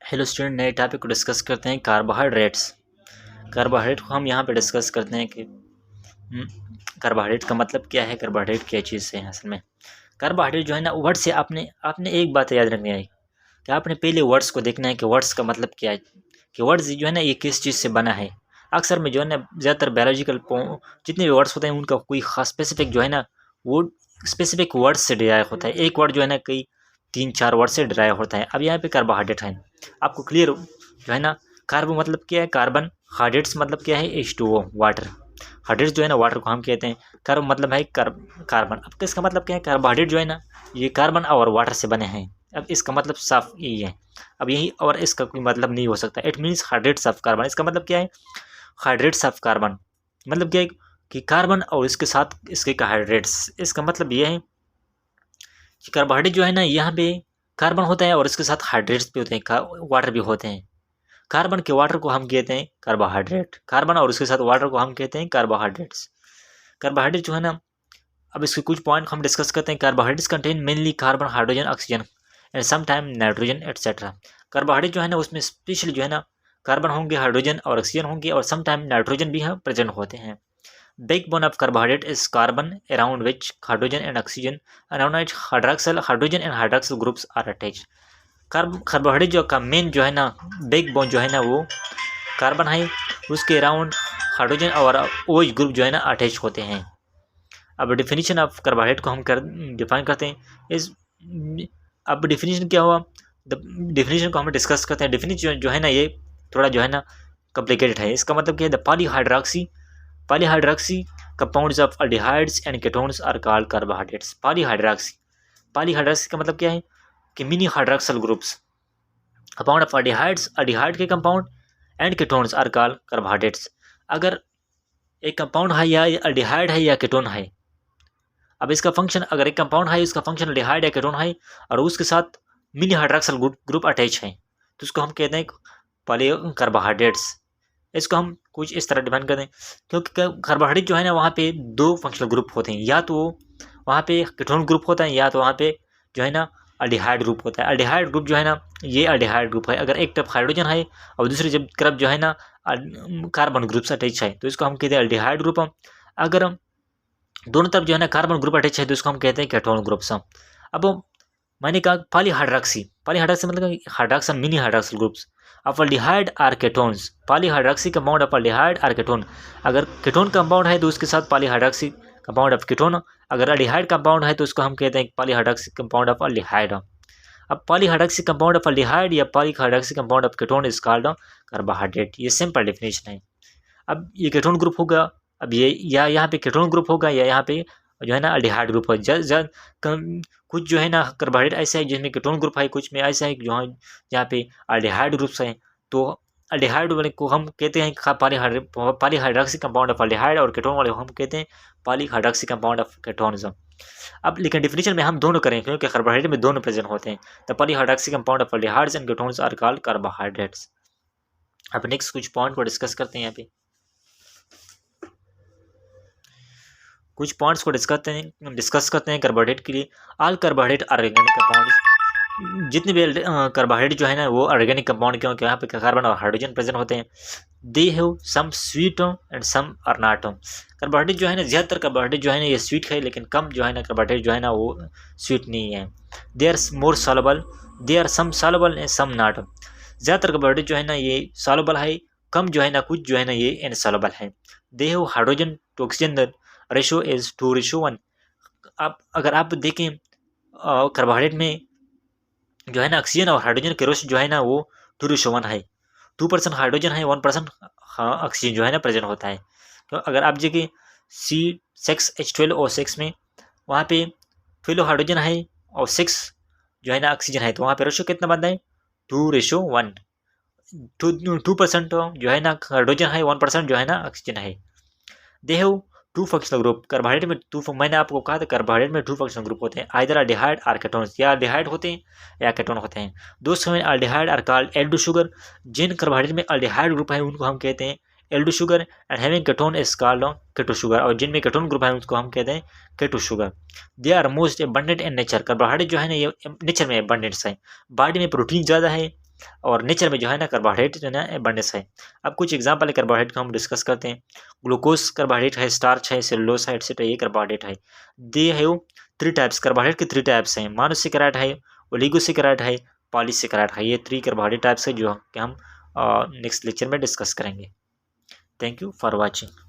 Hello student, नए topic को discuss करते हैं कार्बोहाइड्रेट्स। कार्बोहाइड्रेट को हम यहाँ पे डिस्कस करते हैं कि कार्बोहाइड्रेट का मतलब क्या है, कार्बोहाइड्रेट क्या चीज़ है असल में। कार्बोहाइड्रेट जो है ना, वर्ड से आपने आपने एक बात याद रखनी है कि आपने पहले वर्ड्स को देखना है कि वर्ड्स का मतलब क्या है, कि वर्ड्स जो है ना ये किस चीज़ से बना है। अक्सर में जो है ना ज़्यादातर बायोलॉजिकल जितने भी वर्ड्स होते हैं उनका कोई खास स्पेसिफिक जो है ना वो स्पेसिफिक वर्ड्स से डिराइव होता है। एक वर्ड जो है ना कई 3-4 वर्ड से डिराइव होता है। अब यहाँ पे कार्बोहाइड्रेट है, आपको क्लियर जो है ना। कार्बो मतलब क्या है, कार्बन। हाइड्रेट्स मतलब क्या है, H2O, वाटर। हाइड्रेट्स जो है ना वाटर को हम कहते हैं। कार्ब मतलब है कार्बन। अब इसका मतलब क्या है, कार्बोहाइड्रेट जो है ना ये कार्बन और वाटर से बने हैं। अब इसका मतलब साफ यही है। अब यही और इसका कोई मतलब नहीं हो सकता। It means hydrates of carbon. इसका मतलब क्या है, हाइड्रेट्स ऑफ कार्बन। मतलब क्या है कि कार्बन और इसके साथ इसके कार्बोहाइड्रेट्स। इसका मतलब ये है कि कार्बोहाइड्रेट जो है ना यहाँ पे कार्बन होता है और इसके साथ हाइड्रेट्स भी होते हैं, वाटर भी होते हैं। कार्बन के वाटर को हम कहते हैं कार्बोहाइड्रेट। कार्बन और उसके साथ वाटर को हम कहते हैं कार्बोहाइड्रेट्स। कार्बोहाइड्रेट जो है ना, अब इसके कुछ पॉइंट हम डिस्कस करते हैं। Carbohydrates contain mainly carbon, hydrogen, oxygen and some time nitrogen etcetera. Carbohydrate जो है ना उसमें स्पेशली जो है ना कार्बन होंगे, हाइड्रोजन और ऑक्सीजन होंगे और सम टाइम नाइट्रोजन भी प्रेजेंट होते हैं। Backbone of carbohydrate is carbon, around which hydrogen and oxygen, around which hydrogen and hydroxyl groups are attached. Carbohydrate जो का मेन जो है ना बैकबोन जो है ना वो कार्बन है, उसके अराउंड हाइड्रोजन और OH ग्रुप जो है ना अटैच होते हैं। अब डिफिनीशन ऑफ कार्बोहाइड्रेट को हम डिफाइन करते हैं इस। अब डिफिनीशन क्या हुआ, डिफिनीशन को हम डिस्कस करते हैं। डिफिनीशन जो है ना ये थोड़ा जो है ना कॉम्प्लिकेटेड है। इसका मतलब क्या है, the polyhydroxy compounds of aldehydes and ketones are called carbohydrates. Polyhydroxy का मतलब क्या है कि many hydroxyl groups compound of aldehyde के compound and ketones are called carbohydrates. अगर एक कंपाउंड है या aldehyde है या कीटोन है, अब इसका फंक्शन, अगर एक कंपाउंड है उसका फंक्शन aldehyde या कीटोन है और उसके साथ मिनी हाइड्रॉक्सिल ग्रुप अटैच है तो उसको हम कहते हैं पॉली कार्बोहाइड्रेट्स। इसको हम कुछ इस तरह डिफाइन करते हैं, क्योंकि कार्बोहाइड्रेट जो है ना वहाँ पे दो फंक्शनल ग्रुप होते हैं, या तो वहाँ पे कीटोन ग्रुप होता है या तो वहाँ पे जो है ना अल्डिहाइड ग्रुप होता है। अल्डिहाइड ग्रुप जो है ना ये अल्डिहाइड ग्रुप है। अगर एक तरफ हाइड्रोजन है और दूसरी जब तरफ जो है ना कार्बन ग्रुप से अटैच है तो इसको हम कहते हैं अल्डिहाइड ग्रुप। अगर दोनों तरफ जो है ना कार्बन ग्रुप अटैच है तो इसको हम कहते हैं कीटोन ग्रुप्स। अब मैंने कहा पॉलीहाइड्रॉक्सी मतलब hydroxyl, many hydroxyl groups of aldehyde or ketones. Polyhydroxy compound of aldehyde or ketone. अगर कीटोन कंपाउंड है तो उसके साथ पॉलीहाइड्रॉक्सी कंपाउंड ऑफ कीटोन। अगर अल्डिहाइड कंपाउंड है तो उसको हम कहते हैं पॉलीहाइड्रॉक्सी कंपाउंड ऑफ अल्डिहाइड। अब पॉलीहाइड्रॉक्सी कंपाउंड ऑफ अल्डिहाइड या polyhydroxy compound of ketone is called carbohydrate. ये सिंपल डेफिनेशन है। अब ये कीटोन ग्रुप होगा, अब ये या यहाँ पे कीटोन ग्रुप होगा या यहाँ पे जो है ना अल्डिहाइड ग्रुप है। कुछ जो है ना कार्बोहाइड्रेट ऐसा है जिसमें कीटोन ग्रुप है, कुछ में ऐसा है जो यहाँ पे अल्डिहाइड ग्रुप्स हैं। तो अल्डिहाइड वाले को हम कहते हैं पॉलीहाइड्रॉक्सी कंपाउंड ऑफ अल्डिहाइड और कीटोन वाले को हम कहते हैं पॉलीहाइड्रॉक्सी कंपाउंड ऑफ कीटोन्स। अब लेकिन डिफिनेशन में हम दोनों करें क्योंकि कार्बोहाइड्रेट में दोनों प्रेजेंट होते हैं। The polyhydroxy compound of aldehydes and ketones are called carbohydrates. अब नेक्स्ट कुछ पॉइंट को डिस्कस करते हैं। यहाँ पे कुछ पॉइंट्स को डिस्कस करते हैं कार्बोहाइड्रेट के लिए। ऑल कार्बोहाइड्रेट ऑर्गेनिक कंपाउंड, जितने भी कार्बोहाइड्रेट जो है ना वो ऑर्गेनिक कंपाउंड, क्योंकि यहाँ पे कार्बन और हाइड्रोजन प्रेजेंट होते हैं। They have some sweet and some are not. Carbohydrate जो है ना, ज़्यादातर कार्बोहाइड्रेट जो है ना ये स्वीट है, लेकिन कम जो है ना कार्बोहाइड्रेट जो है ना वो स्वीट नहीं है। They are more soluble, they are some soluble and some not. ज़्यादातर कार्बोहाइड्रेट जो है ना ये सॉल्युबल है, कम जो है ना कुछ जो है ना ये इनसॉल्युबल है। They have hydrogen to oxygen ratio is 2:1। आप अगर आप देखें कार्बोहाइड्रेट में जो है ना ऑक्सीजन और हाइड्रोजन के रेशो जो है ना वो 2:1 है। 2% हाइड्रोजन है, 1% ऑक्सीजन जो है ना प्रेजेंट होता है। तो अगर आप देखें C6H12O6 में वहाँ पे 12 हाइड्रोजन है और 6 जो है ना ऑक्सीजन है, तो वहाँ पे रेशो कितना बनता है 2:1। 2% जो है ना हाइड्रोजन है, 1% जो है ना ऑक्सीजन है। They have 2 functional group. Carbohydrate में मैंने आपको कहा था कार्बोहाइड्रेट में 2 फंक्शनल ग्रुप होते हैं, आइदर अल्डिहाइड और कीटोन्स, या अल्डिहाइड होते हैं या कीटोन होते हैं। दोस्तों में aldehyde are called aldo sugar. जिन कार्बोहाइड्रेट में अल्डिहाइड ग्रुप है उनको हम कहते हैं aldo sugar and having ketone is called keto sugar, और जिनमें कीटोन ग्रुप है उसको हम कहते हैं keto sugar. They are most abundant in nature. Carbohydrate जो है ना ये नेचर में एबंडेंस है। बॉडी में प्रोटीन ज़्यादा है और नेचर में जो है ना कार्बोहाइड्रेट जो है ना एबंडेंस है। अब कुछ एग्जांपल है कार्बोहाइड्रेट को हम डिस्कस करते हैं। ग्लूकोज कार्बोहाइड्रेट है, स्टार्च है, सेलुलोज है, एटसेट्रा, ये कार्बोहाइड्रेट है। दे है 3 टाइप्स, कार्बोहाइड्रेट के 3 टाइप्स हैं, मोनोसेकेराइड है, ओलिगोसेकेराइड है, पॉलीसेकेराइड है। ये 3 कार्बोहाइड्रेट टाइप्स है जो कि हम नेक्स्ट लेक्चर में डिस्कस करेंगे। Thank you for watching.